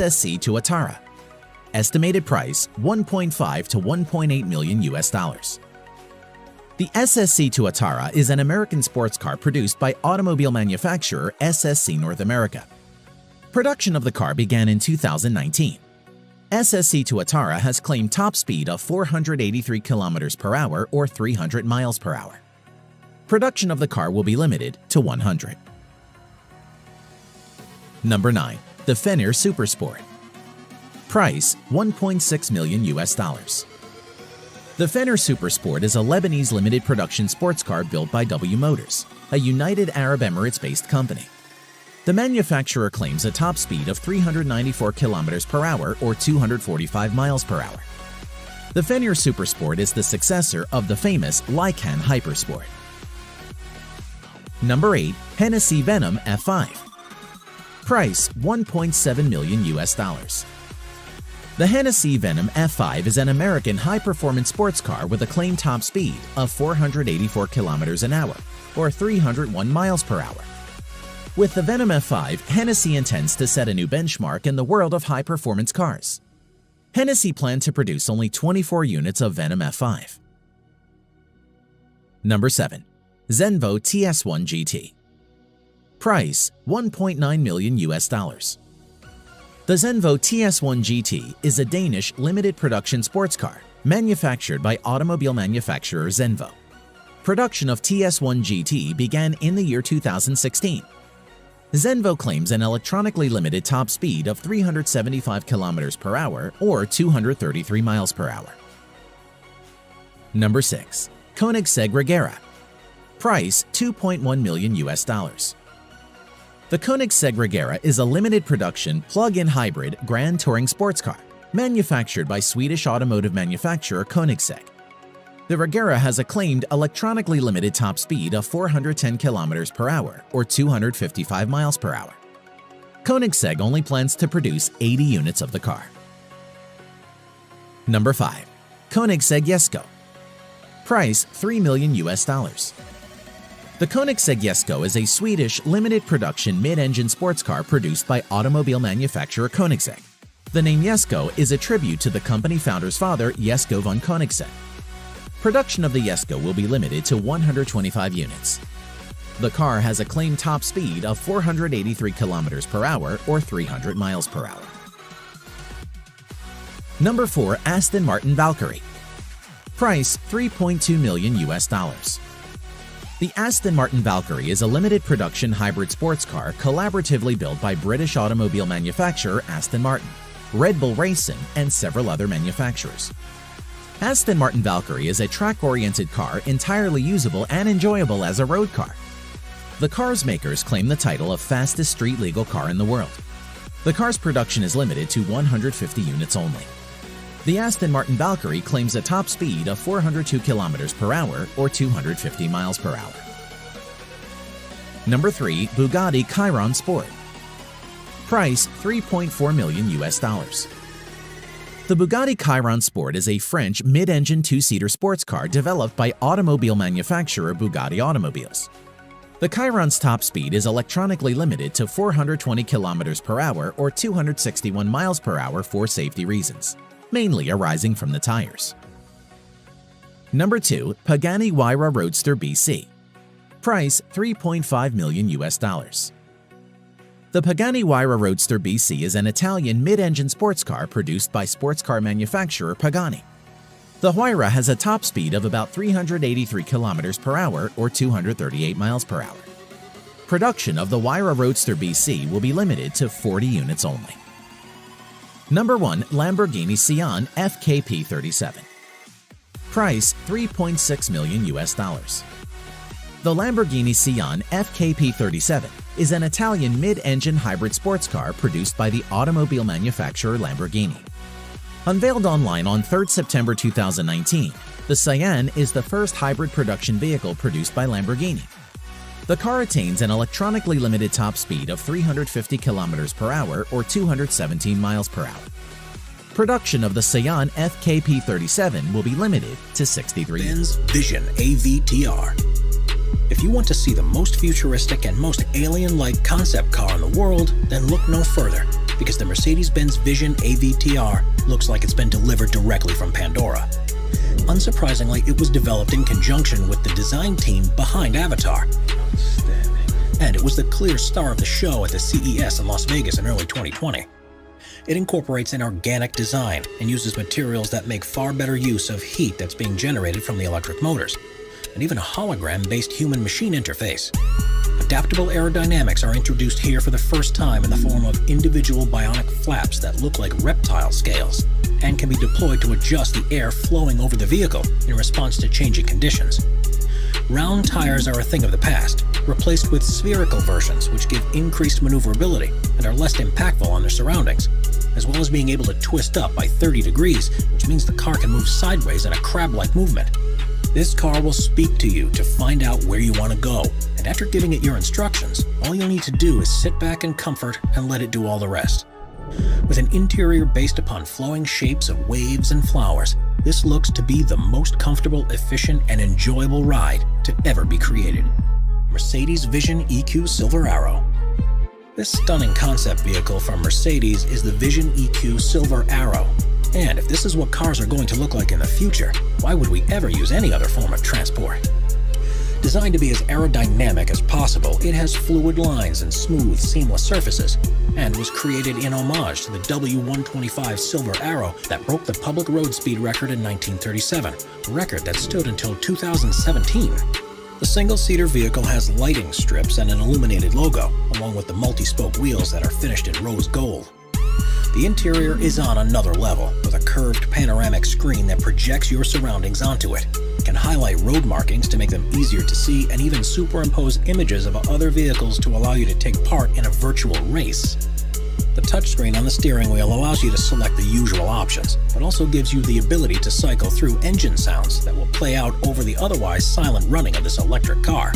SSC Tuatara. Estimated price $1.5 to $1.8 million US. The SSC Tuatara is an American sports car produced by automobile manufacturer SSC North America. Production of the car began in 2019. SSC Tuatara has claimed top speed of 483 km per hour or 300 miles per hour. Production of the car will be limited to 100. Number 9. The Fenir Supersport. Price $1.6 million US. The Fenir Supersport is a Lebanese limited production sports car built by W Motors, a United Arab Emirates-based company. The manufacturer claims a top speed of 394 km per hour or 245 miles per hour. The Fenir Supersport is the successor of the famous Lycan Hypersport. Number 8. Hennessy Venom F5. Price $1.7 million US. The Hennessy Venom F5 is an American high-performance sports car with a claimed top speed of 484 km an hour or 301 miles per hour. With the Venom F5, Hennessy intends to set a new benchmark in the world of high-performance cars. Hennessy planned to produce only 24 units of Venom F5. Number 7. Zenvo TS1 GT. Price $1.9 million US. The Zenvo TS1 GT is a Danish limited production sports car manufactured by automobile manufacturer Zenvo. Production of TS1 GT began in the year 2016. Zenvo claims an electronically limited top speed of 375 km per hour or 233 miles per hour. Number 6. Koenigsegg Regera. Price $2.1 million US. The Koenigsegg Regera is a limited production plug-in hybrid grand touring sports car manufactured by Swedish automotive manufacturer Koenigsegg. The Regera has a claimed electronically limited top speed of 410 km per hour or 255 miles per hour. Koenigsegg only plans to produce 80 units of the car. Number 5. Koenigsegg Jesko. Price $3 million US. The Koenigsegg Jesko is a Swedish limited production mid-engine sports car produced by automobile manufacturer Koenigsegg. The name Jesko is a tribute to the company founder's father, Jesko von Koenigsegg. Production of the Jesko will be limited to 125 units. The car has a claimed top speed of 483 km per hour or 300 miles per hour. Number 4. Aston Martin Valkyrie. Price $3.2 million US. The Aston Martin Valkyrie is a limited production hybrid sports car collaboratively built by British automobile manufacturer Aston Martin, Red Bull Racing, and several other manufacturers. Aston Martin Valkyrie is a track-oriented car entirely usable and enjoyable as a road car. The car's makers claim the title of fastest street-legal car in the world. The car's production is limited to 150 units only. The Aston Martin Valkyrie claims a top speed of 402 km per hour or 250 miles per hour. Number 3. Bugatti Chiron Sport. Price $3.4 million US. The Bugatti Chiron Sport is a French mid-engine two-seater sports car developed by automobile manufacturer Bugatti Automobiles. The Chiron's top speed is electronically limited to 420 km per hour or 261 miles per hour for safety reasons, mainly arising from the tires. Number 2. Pagani Huayra Roadster BC. Price $3.5 million US. The Pagani Huayra Roadster BC is an Italian mid-engine sports car produced by sports car manufacturer Pagani. The Huayra has a top speed of about 383 km per hour or 238 miles per hour. Production of the Huayra Roadster BC will be limited to 40 units only. Number 1. Lamborghini Sian FKP37. Price $3.6 million US. The Lamborghini Sian FKP37 is an Italian mid-engine hybrid sports car produced by the automobile manufacturer Lamborghini. Unveiled online on 3 September 2019, the Sian is the first hybrid production vehicle produced by Lamborghini. The car attains an electronically limited top speed of 350 km per hour or 217 miles per hour. Production of the Sian FKP37 will be limited to 63 units. Benz Vision AVTR. If you want to see the most futuristic and most alien-like concept car in the world, then look no further, because the Mercedes-Benz Vision AVTR looks like it's been delivered directly from Pandora. Unsurprisingly, it was developed in conjunction with the design team behind Avatar. And it was the clear star of the show at the CES in Las Vegas in early 2020. It incorporates an organic design and uses materials that make far better use of heat that's being generated from the electric motors, and even a hologram-based human-machine interface. Adaptable aerodynamics are introduced here for the first time in the form of individual bionic flaps that look like reptile scales and can be deployed to adjust the air flowing over the vehicle in response to changing conditions. Round tires are a thing of the past, replaced with spherical versions which give increased maneuverability and are less impactful on their surroundings, as well as being able to twist up by 30 degrees, which means the car can move sideways in a crab-like movement. This car will speak to you to find out where you want to go, and after giving it your instructions, all you'll need to do is sit back in comfort and let it do all the rest. With an interior based upon flowing shapes of waves and flowers, this looks to be the most comfortable, efficient, and enjoyable ride to ever be created. Mercedes Vision EQ Silver Arrow. This stunning concept vehicle from Mercedes is the Vision EQ Silver Arrow. And if this is what cars are going to look like in the future, why would we ever use any other form of transport? Designed to be as aerodynamic as possible, it has fluid lines and smooth, seamless surfaces, and was created in homage to the W125 Silver Arrow that broke the public road speed record in 1937, a record that stood until 2017. The single-seater vehicle has lighting strips and an illuminated logo, along with the multi-spoke wheels that are finished in rose gold. The interior is on another level, with a curved panoramic screen that projects your surroundings onto it. It can highlight road markings to make them easier to see and even superimpose images of other vehicles to allow you to take part in a virtual race. The touchscreen on the steering wheel allows you to select the usual options, but also gives you the ability to cycle through engine sounds that will play out over the otherwise silent running of this electric car.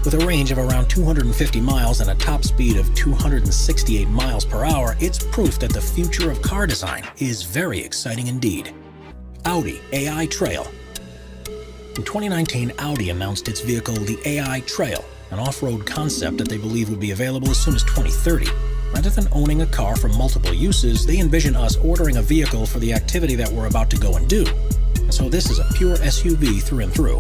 With a range of around 250 miles and a top speed of 268 miles per hour, it's proof that the future of car design is very exciting indeed. Audi AI Trail. In 2019, Audi announced its vehicle, the AI Trail, an off-road concept that they believe would be available as soon as 2030. Rather than owning a car for multiple uses, they envision us ordering a vehicle for the activity that we're about to go and do. And so this is a pure SUV through and through.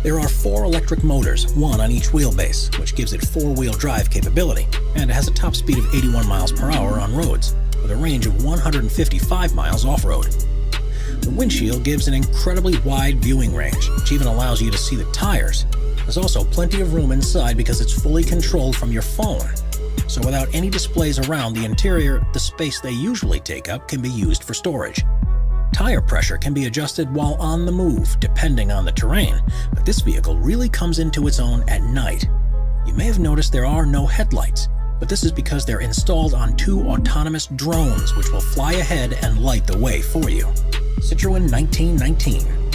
There are 4 electric motors, one on each wheelbase, which gives it 4-wheel drive capability, and it has a top speed of 81 miles per hour on roads, with a range of 155 miles off-road. The windshield gives an incredibly wide viewing range, which even allows you to see the tires. There's also plenty of room inside because it's fully controlled from your phone. So without any displays around the interior, the space they usually take up can be used for storage. Tire pressure can be adjusted while on the move, depending on the terrain, but this vehicle really comes into its own at night. You may have noticed there are no headlights, but this is because they're installed on 2 autonomous drones which will fly ahead and light the way for you. Citroën 1919.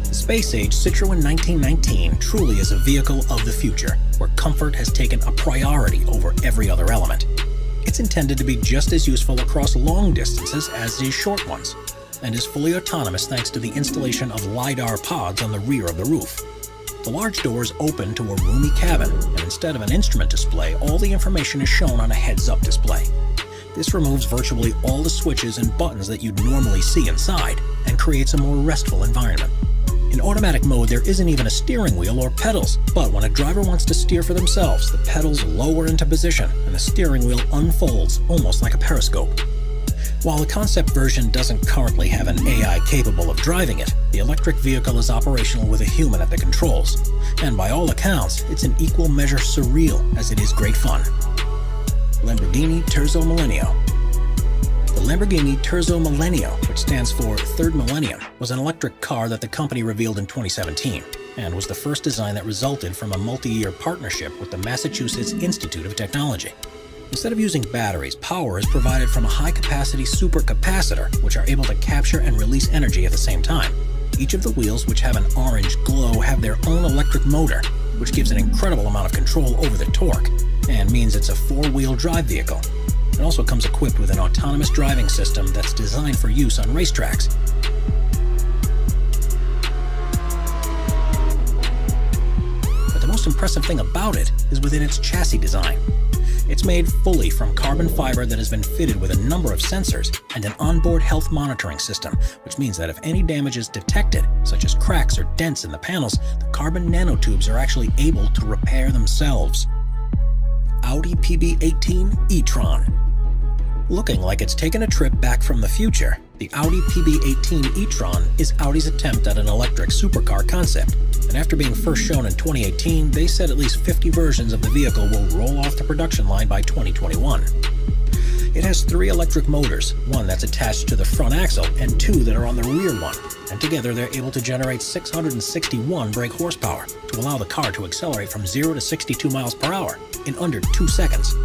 The space-age Citroën 1919 truly is a vehicle of the future, where comfort has taken a priority over every other element. It's intended to be just as useful across long distances as these short ones, and is fully autonomous thanks to the installation of LiDAR pods on the rear of the roof. The large doors open to a roomy cabin, and instead of an instrument display, all the information is shown on a heads-up display. This removes virtually all the switches and buttons that you'd normally see inside, and creates a more restful environment. In automatic mode, there isn't even a steering wheel or pedals, but when a driver wants to steer for themselves, the pedals lower into position, and the steering wheel unfolds almost like a periscope. While the concept version doesn't currently have an AI capable of driving it, the electric vehicle is operational with a human at the controls. And by all accounts, it's in equal measure surreal as it is great fun. Lamborghini Terzo Millennio. The Lamborghini Terzo Millennio, which stands for Third Millennium, was an electric car that the company revealed in 2017, and was the first design that resulted from a multi-year partnership with the Massachusetts Institute of Technology. Instead of using batteries, power is provided from a high-capacity supercapacitor, which are able to capture and release energy at the same time. Each of the wheels, which have an orange glow, have their own electric motor, which gives an incredible amount of control over the torque, and means it's a 4-wheel drive vehicle. It also comes equipped with an autonomous driving system that's designed for use on racetracks. But the most impressive thing about it is within its chassis design. It's made fully from carbon fiber that has been fitted with a number of sensors and an onboard health monitoring system, which means that if any damage is detected, such as cracks or dents in the panels, the carbon nanotubes are actually able to repair themselves. Audi PB18 e-tron. Looking like it's taken a trip back from the future, the Audi PB18 e-tron is Audi's attempt at an electric supercar concept. And after being first shown in 2018, they said at least 50 versions of the vehicle will roll off the production line by 2021. It has 3 electric motors, one that's attached to the front axle and 2 that are on the rear one. And together they're able to generate 661 brake horsepower to allow the car to accelerate from 0 to 62 miles per hour in under 2 seconds.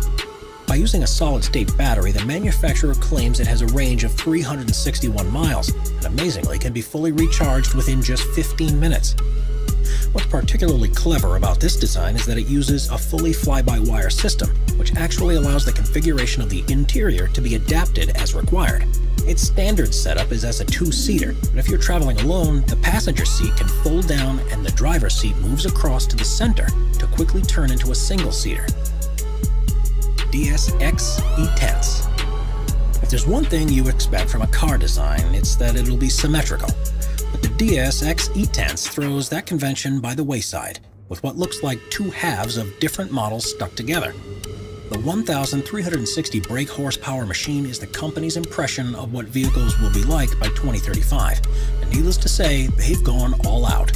By using a solid-state battery, the manufacturer claims it has a range of 361 miles, and amazingly can be fully recharged within just 15 minutes. What's particularly clever about this design is that it uses a fully fly-by-wire system, which actually allows the configuration of the interior to be adapted as required. Its standard setup is as a 2-seater, but if you're traveling alone, the passenger seat can fold down and the driver's seat moves across to the center to quickly turn into a single-seater. DS-X E-Tense. If there's one thing you expect from a car design, it's that it'll be symmetrical. But the DS-X E-Tense throws that convention by the wayside, with what looks like 2 halves of different models stuck together. The 1,360 brake horsepower machine is the company's impression of what vehicles will be like by 2035, and needless to say, they've gone all out.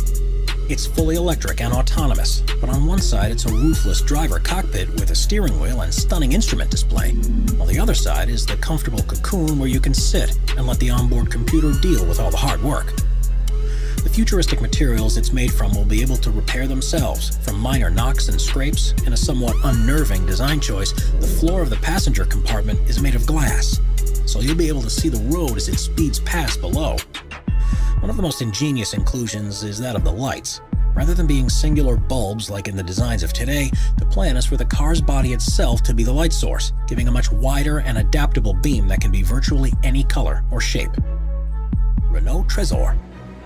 It's fully electric and autonomous, but on one side it's a roofless driver cockpit with a steering wheel and stunning instrument display, while the other side is the comfortable cocoon where you can sit and let the onboard computer deal with all the hard work. The futuristic materials it's made from will be able to repair themselves from minor knocks and scrapes. In a somewhat unnerving design choice, the floor of the passenger compartment is made of glass, so you'll be able to see the road as it speeds past below. One of the most ingenious inclusions is that of the lights. Rather than being singular bulbs like in the designs of today, the plan is for the car's body itself to be the light source, giving a much wider and adaptable beam that can be virtually any color or shape. Renault Trezor.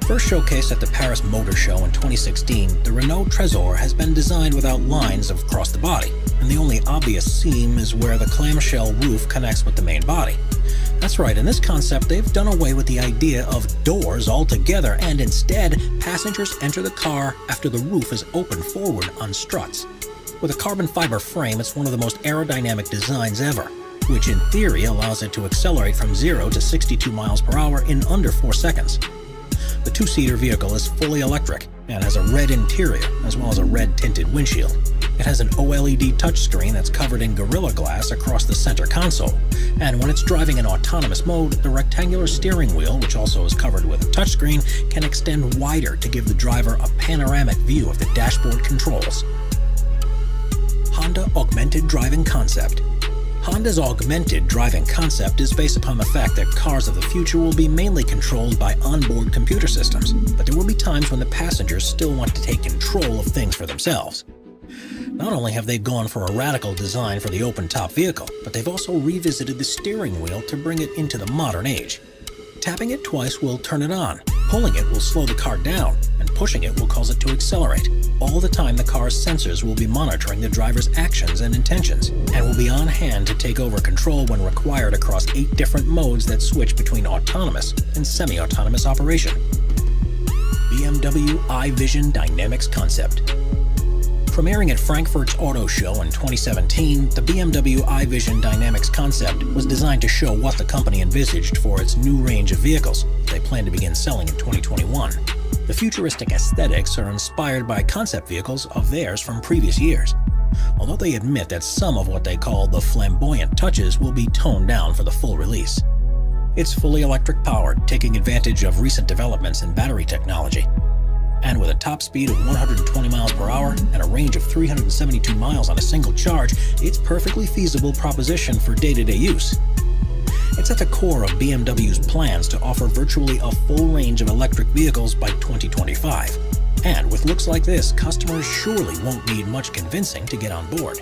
First showcased at the Paris Motor Show in 2016, the Renault Trezor has been designed without lines across the body, and the only obvious seam is where the clamshell roof connects with the main body. That's right, in this concept they've done away with the idea of doors altogether, and instead, passengers enter the car after the roof is opened forward on struts. With a carbon fiber frame, it's one of the most aerodynamic designs ever, which in theory allows it to accelerate from 0 to 62 miles per hour in under 4 seconds. The 2-seater vehicle is fully electric and has a red interior as well as a red tinted windshield. It has an OLED touchscreen that's covered in Gorilla Glass across the center console, and when it's driving in autonomous mode, the rectangular steering wheel, which also is covered with a touchscreen, can extend wider to give the driver a panoramic view of the dashboard controls. Honda Augmented Driving Concept. Honda's augmented driving concept is based upon the fact that cars of the future will be mainly controlled by onboard computer systems, but there will be times when the passengers still want to take control of things for themselves. Not only have they gone for a radical design for the open-top vehicle, but they've also revisited the steering wheel to bring it into the modern age. Tapping it twice will turn it on, pulling it will slow the car down, and pushing it will cause it to accelerate. All the time the car's sensors will be monitoring the driver's actions and intentions, and will be on hand to take over control when required across 8 different modes that switch between autonomous and semi-autonomous operation. BMW iVision Dynamics Concept. Premiering at Frankfurt's Auto Show in 2017, the BMW iVision Dynamics concept was designed to show what the company envisaged for its new range of vehicles they plan to begin selling in 2021. The futuristic aesthetics are inspired by concept vehicles of theirs from previous years, although they admit that some of what they call the flamboyant touches will be toned down for the full release. It's fully electric powered, taking advantage of recent developments in battery technology. And with a top speed of 120 miles per hour and a range of 372 miles on a single charge, it's a perfectly feasible proposition for day-to-day use. It's at the core of BMW's plans to offer virtually a full range of electric vehicles by 2025. And with looks like this, customers surely won't need much convincing to get on board.